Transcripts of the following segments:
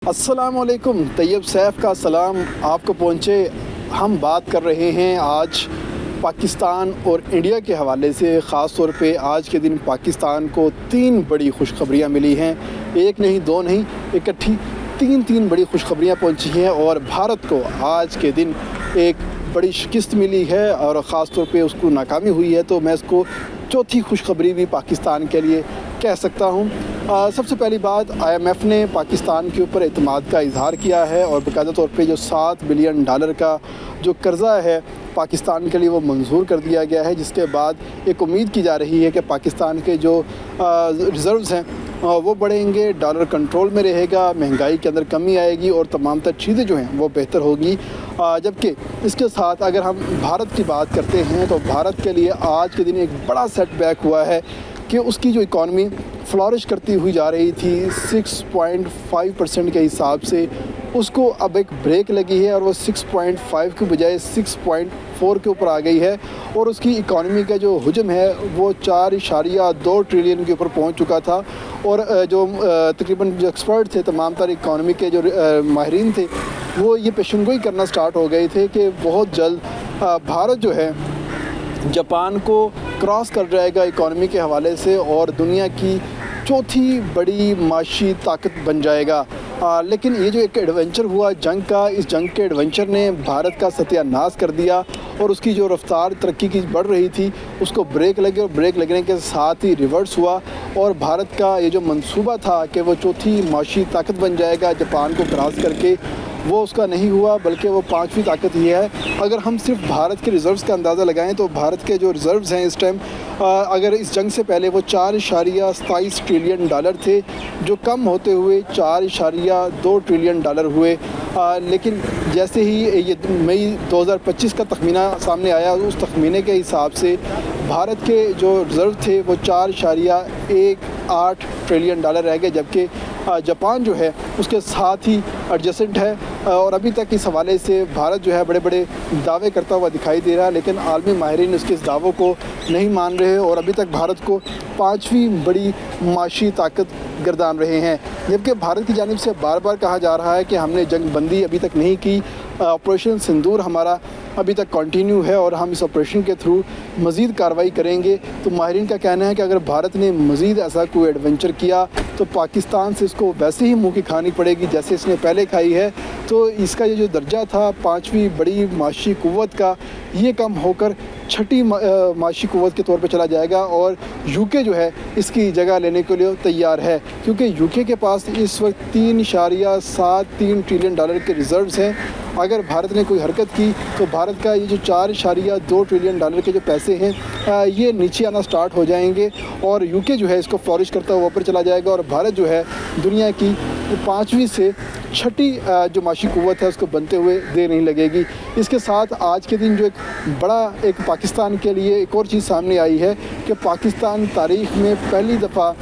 अस्सलामुअलैकुम, तैयब सैफ का सलाम आपको पहुँचे। हम बात कर रहे हैं आज पाकिस्तान और इंडिया के हवाले से। ख़ास तौर पे आज के दिन पाकिस्तान को 3 बड़ी खुशखबरियाँ मिली हैं। एक नहीं, 2 नहीं, इकट्ठी तीन बड़ी खुशखबरियाँ पहुँची हैं और भारत को आज के दिन एक बड़ी शिकस्त मिली है और ख़ास तौर पे उसको नाकामी हुई है। तो मैं इसको चौथी खुशखबरी भी पाकिस्तान के लिए कह सकता हूँ। सबसे पहली बात, IMF ने पाकिस्तान के ऊपर एतमाद का इजहार किया है और बाकायदा तौर पे जो $7 बिलियन का जो कर्ज़ा है पाकिस्तान के लिए वो मंजूर कर दिया गया है, जिसके बाद एक उम्मीद की जा रही है कि पाकिस्तान के जो रिज़र्व्स हैं वो बढ़ेंगे, डॉलर कंट्रोल में रहेगा, महंगाई के अंदर कमी आएगी और तमाम तर चीज़ें जो हैं वो बेहतर होगी। जबकि इसके साथ अगर हम भारत की बात करते हैं तो भारत के लिए आज के दिन एक बड़ा सेटबैक हुआ है कि उसकी जो इकॉनमी फ्लॉरिश करती हुई जा रही थी 6.5% के हिसाब से, उसको अब एक ब्रेक लगी है और वो 6.5 के बजाय 6.4 के ऊपर आ गई है और उसकी इकॉनमी का जो हुजम है वो 4.2 ट्रिलियन के ऊपर पहुंच चुका था। और जो तकरीबन जो एक्सपर्ट थे, तमाम तर इकॉनमी के जो माहिरीन थे, वो ये पेशनगोई करना स्टार्ट हो गए थे कि बहुत जल्द भारत जो है जापान को क्रॉस कर जाएगा इकॉनमी के हवाले से और दुनिया की चौथी बड़ी माशी ताकत बन जाएगा। लेकिन ये जो एक एडवेंचर हुआ जंग का, इस जंग के एडवेंचर ने भारत का सत्यानाश कर दिया और उसकी जो रफ्तार तरक्की की बढ़ रही थी उसको ब्रेक लगे और ब्रेक लगने के साथ ही रिवर्स हुआ और भारत का ये जो मंसूबा था कि वो चौथी माशी ताकत बन जाएगा जापान को क्रॉस करके, वो उसका नहीं हुआ बल्कि वो 5वीं ताकत ही है। अगर हम सिर्फ भारत के रिज़र्व्स का अंदाज़ा लगाएं तो भारत के जो रिज़र्व्स हैं इस टाइम, अगर इस जंग से पहले वो 4.27 ट्रिलियन डॉलर थे, जो कम होते हुए 4.2 ट्रिलियन डॉलर हुए। लेकिन जैसे ही ये मई 2025 का तखमीना सामने आया, उस तखमीने के हिसाब से भारत के जो रिज़र्व थे वो 4.18 ट्रिलियन डॉलर रह गए, जबकि जापान जो है उसके साथ ही एडजेसेंट है। और अभी तक इस हवाले से भारत जो है बड़े बड़े दावे करता हुआ दिखाई दे रहा है, लेकिन आलमी माहिरीन उसके इस दावों को नहीं मान रहे और अभी तक भारत को 5वीं बड़ी माशी ताकत गर्दान रहे हैं। जबकि भारत की जानिब से बार बार कहा जा रहा है कि हमने जंग बंदी अभी तक नहीं की, ऑपरेशन सिंदूर हमारा अभी तक कंटिन्यू है और हम इस ऑपरेशन के थ्रू मज़ीद कार्रवाई करेंगे। तो माहिरीन का कहना है कि अगर भारत ने मज़ीद ऐसा कोई एडवेंचर किया तो पाकिस्तान से इसको वैसे ही मुँह की खानी पड़ेगी जैसे इसने पहले खाई है। तो इसका ये जो दर्जा था 5वीं बड़ी माशी कुव्वत का, ये कम होकर 6ठी माशी कुव्वत के तौर पे चला जाएगा और यूके जो है इसकी जगह लेने के लिए तैयार है, क्योंकि यूके के पास इस वक्त 3.73 ट्रिलियन डॉलर के रिज़र्व्स हैं। अगर भारत ने कोई हरकत की तो भारत का ये जो 4.2 ट्रिलियन डॉलर के जो पैसे हैं ये नीचे आना स्टार्ट हो जाएंगे और यूके जो है इसको फ्लॉरिश करता हुआ ऊपर चला जाएगा और भारत जो है दुनिया की 5वीं से 6ठी जो माशी कुव्वत है उसको बनते हुए देर नहीं लगेगी। इसके साथ आज के दिन जो एक बड़ा एक पाकिस्तान के लिए एक और चीज़ सामने आई है कि पाकिस्तान तारीख़ में पहली दफ़ा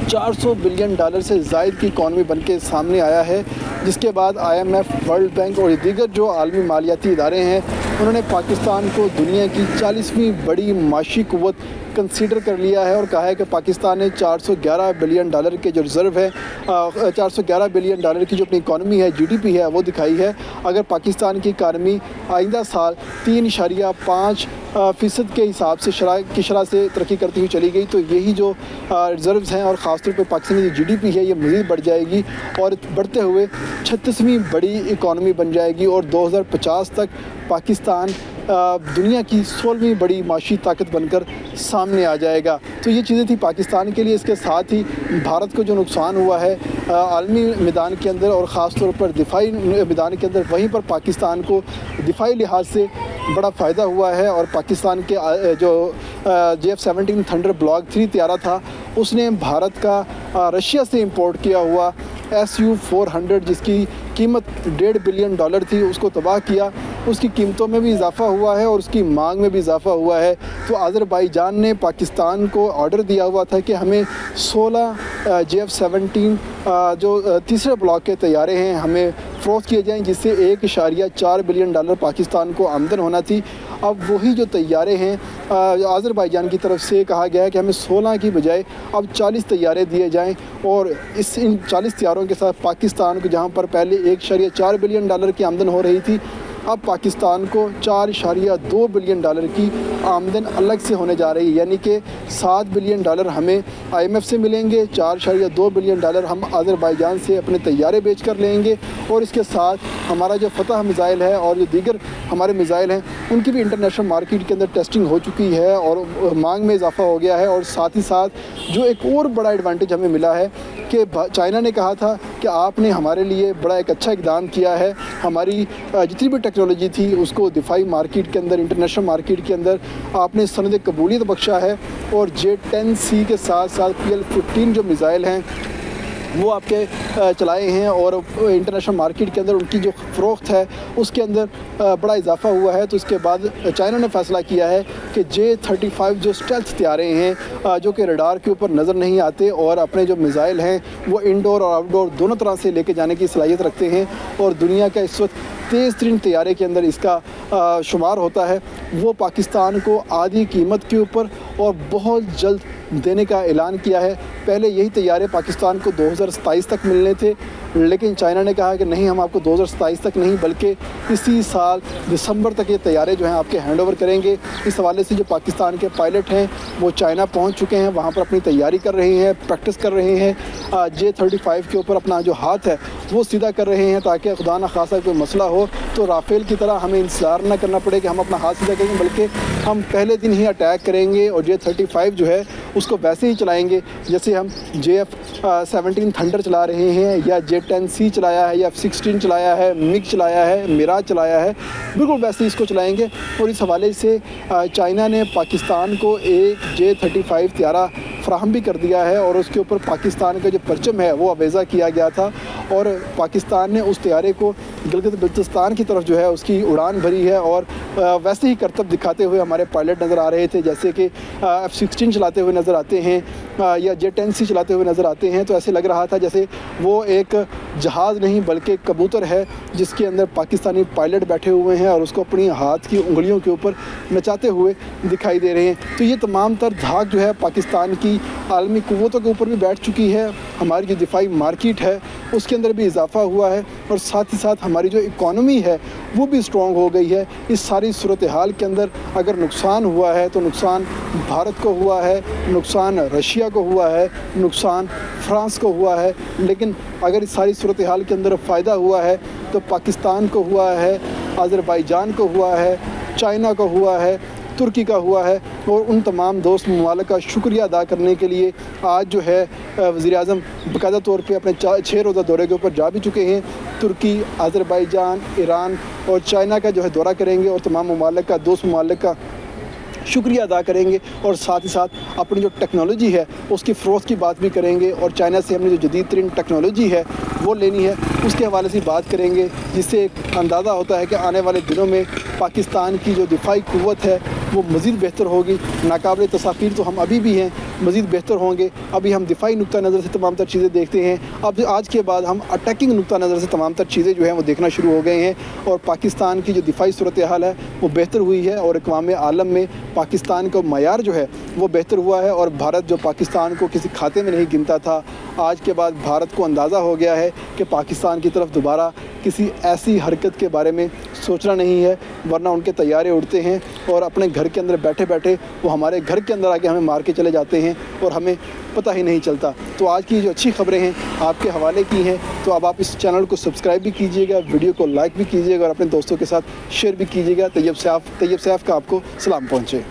400 बिलियन डॉलर से ज़ायद की इकॉनमी बन के सामने आया है, जिसके बाद IMF, वर्ल्ड बैंक और दीगर जो आलमी मालियाती इदारे हैं उन्होंने पाकिस्तान को दुनिया की 40वीं बड़ी माशी कुव्वत कंसीडर कर लिया है और कहा है कि पाकिस्तान ने 411 बिलियन डॉलर के जो रिज़र्व है, 411 बिलियन डॉलर की जो अपनी इकॉनमी है, GDP है, वो दिखाई है। अगर पाकिस्तान की इकॉनमी आइंदा साल 3.5% के हिसाब से शरह से तरक्की करती हुई चली गई तो यही जो रिज़र्व्स हैं और ख़ासतौर पर पाकिस्तान की जो GDP है ये मज़ीद बढ़ जाएगी और बढ़ते हुए 36वीं बड़ी इकॉनमी बन जाएगी और 2050 तक पाकिस्तान दुनिया की 16वीं बड़ी माशी ताकत बनकर सामने आ जाएगा। तो ये चीज़ें थी पाकिस्तान के लिए। इसके साथ ही भारत को जो नुकसान हुआ है आलमी मैदान के अंदर और ख़ास तौर पर दिफाई मैदान के अंदर, वहीं पर पाकिस्तान को दिफाई लिहाज से बड़ा फ़ायदा हुआ है और पाकिस्तान के जो JF-17 थंडर ब्लॉक 3 तैयारा था उसने भारत का रशिया से इंपोर्ट किया हुआ SU-400 जिसकी कीमत $1.5 बिलियन थी उसको तबाह किया। उसकी कीमतों में भी इजाफ़ा हुआ है और उसकी मांग में भी इजाफ़ा हुआ है। तो अज़रबैजान ने पाकिस्तान को ऑर्डर दिया हुआ था कि हमें 16 JF-17 जो तीसरे ब्लॉक के तैयारे हैं हमें फ़रोख्त किए जाएँ, जिससे 1.4 बिलियन डॉलर पाकिस्तान को आमदन होना थी। अब वही जो तैयारे हैं आज़रबाईजान की तरफ से कहा गया है कि हमें 16 की बजाय अब 40 तैयारे दिए जाएँ और इन 40 तैयारों के साथ पाकिस्तान को, जहाँ पर पहले 1.4 बिलियन डॉलर की आमदन हो रही थी, अब पाकिस्तान को 4.2 बिलियन डॉलर की आमदन अलग से होने जा रही है। यानी कि 7 बिलियन डॉलर हमें IMF से मिलेंगे, 4.2 बिलियन डॉलर हम आज़रबाईजान से अपने तैयारे बेच कर लेंगे और इसके साथ हमारा जो फतह मिज़ाइल है और जो दीगर हमारे मिज़ाइल हैं उनकी भी इंटरनेशनल मार्केट के अंदर टेस्टिंग हो चुकी है और मांग में इजाफा हो गया है। और साथ ही साथ जो एक और बड़ा एडवांटेज हमें मिला है कि चाइना ने कहा था कि आपने हमारे लिए बड़ा एक अच्छा इक़दाम किया है, हमारी जितनी भी टेक्नोलॉजी थी उसको दिफाई मार्केट के अंदर, इंटरनेशनल मार्केट के अंदर आपने सनद कबूलियत बख्शा है। और J-10C के साथ साथ PL-15 जो मिज़ाइल हैं वो आपके चलाए हैं और इंटरनेशनल मार्केट के अंदर उनकी जो फ़रोख्त है उसके अंदर बड़ा इजाफा हुआ है। तो इसके बाद चाइना ने फ़ैसला किया है कि J-35 जो स्टेल्थ तैयारे हैं जो कि रडार के ऊपर नज़र नहीं आते और अपने जो मिज़ाइल हैं वो इंडोर और आउटडोर दोनों तरह से लेके जाने की सलाहियत रखते हैं और दुनिया का इस वक्त तेज़ तरीन तैयारे के अंदर इसका शुमार होता है, वो पाकिस्तान को आधी कीमत के ऊपर और बहुत जल्द देने का ऐलान किया है। पहले यही तैयारे पाकिस्तान को 2027 तक मिलने थे, लेकिन चाइना ने कहा कि नहीं, हम आपको 2027 तक नहीं बल्कि इसी साल दिसंबर तक ये तैयारे जो हैं आपके हैंडओवर करेंगे। इस हवाले से जो पाकिस्तान के पायलट हैं वो चाइना पहुंच चुके हैं, वहां पर अपनी तैयारी कर रहे हैं, प्रैक्टिस कर रहे हैं, J-35 के ऊपर अपना जो हाथ है वो सीधा कर रहे हैं ताकि खुदा न खासा कोई मसला हो तो राफेल की तरह हमें इंतज़ार न करना पड़े कि हम अपना हाथ सीधा करेंगे, बल्कि हम पहले दिन ही अटैक करेंगे और J-35 जो है उसको वैसे ही चलाएँगे जैसे हम JF-17 थंडर चला रहे हैं या J-10C चलाया है या F-16 चलाया है, मिग चलाया है, मिराज चलाया है, बिल्कुल वैसे ही इसको चलाएँगे। और इस हवाले से चाइना ने पाकिस्तान को एक J-35 तैयारा फ्राहम भी कर दिया है और उसके ऊपर पाकिस्तान का जो परचम है वो अवेज़ा किया गया था और पाकिस्तान ने उस तैयारे को गिलगित बल्तिस्तान की तरफ जो है उसकी उड़ान भरी है। और वैसे ही करतब दिखाते हुए हमारे पायलट नज़र आ रहे थे, जैसे कि F-16 चलाते हुए नज़र आते हैं या J-10C चलाते हुए नज़र आते हैं। तो ऐसे लग रहा था जैसे वो एक जहाज़ नहीं बल्कि कबूतर है जिसके अंदर पाकिस्तानी पायलट बैठे हुए हैं और उसको अपनी हाथ की उंगलियों के ऊपर नचाते हुए दिखाई दे रहे हैं। तो ये तमाम तर धाक जो है पाकिस्तान की आलमी क़ुव्वतों के ऊपर भी बैठ चुकी है, हमारी जो दिफाई मार्केट है उसके अंदर भी इजाफा हुआ है और साथ ही साथ हमारी जो इकॉनमी है वो भी स्ट्रॉन्ग हो गई है। इस सारी सूरत हाल के अंदर अगर नुकसान हुआ है तो नुकसान भारत को हुआ है, नुकसान रशिया को हुआ है, नुकसान फ्रांस को हुआ है, लेकिन अगर इस सारी सूरत हाल के अंदर फ़ायदा हुआ है तो पाकिस्तान को हुआ है, आज़रबाईजान को हुआ है, चाइना को हुआ है, तुर्की का हुआ है। और उन तमाम दोस्त ममालिक का शुक्रिया अदा करने के लिए आज जो है वज़ीर-ए-आज़म बाकायदा तौर पे अपने 6 रोज़ा दौरे के ऊपर जा भी चुके हैं। तुर्की, आज़रबाईजान, ईरान और चाइना का जो है दौरा करेंगे और तमाम ममालिक का, दोस्त ममालिक का शुक्रिया अदा करेंगे और साथ ही साथ अपनी जो टेक्नोलॉजी है उसकी फ़रोख्त की बात भी करेंगे और चाइना से हमने जो जदीद तरीन टेक्नोलॉजी है वो लेनी है उसके हवाले से बात करेंगे, जिससे एक अंदाज़ा होता है कि आने वाले दिनों में पाकिस्तान की जो दिफाई क़ुव्वत है वो मज़ीद बेहतर होगी। नाकाबिल तसाखीर तो हम अभी भी हैं, मज़ीद बेहतर होंगे। अभी हम दिफाई नुक्ता नज़र से तमाम तर चीज़ें देखते हैं, अब आज के बाद हम अटैकिंग नुक्ता नज़र से तमाम तर चीज़ें जो हैं वो देखना शुरू हो गए हैं और पाकिस्तान की जो दिफाई सूरत हाल है वो बेहतर हुई है और अक़वाम आलम में पाकिस्तान का मयार जो है वो बेहतर हुआ है। और भारत जो पाकिस्तान को किसी खाते में नहीं गिनता था, आज के बाद भारत को अंदाज़ा हो गया है कि पाकिस्तान की तरफ दोबारा किसी ऐसी हरकत के बारे में सोचना नहीं है, वरना उनके तैयारे उड़ते हैं और अपने घर के अंदर बैठे बैठे वो हमारे घर के अंदर आके हमें मार के चले जाते हैं और हमें पता ही नहीं चलता। तो आज की जो अच्छी खबरें हैं आपके हवाले की हैं, तो अब आप इस चैनल को सब्सक्राइब भी कीजिएगा, वीडियो को लाइक भी कीजिएगा और अपने दोस्तों के साथ शेयर भी कीजिएगा। तैयब सैफ का आपको सलाम पहुँचे।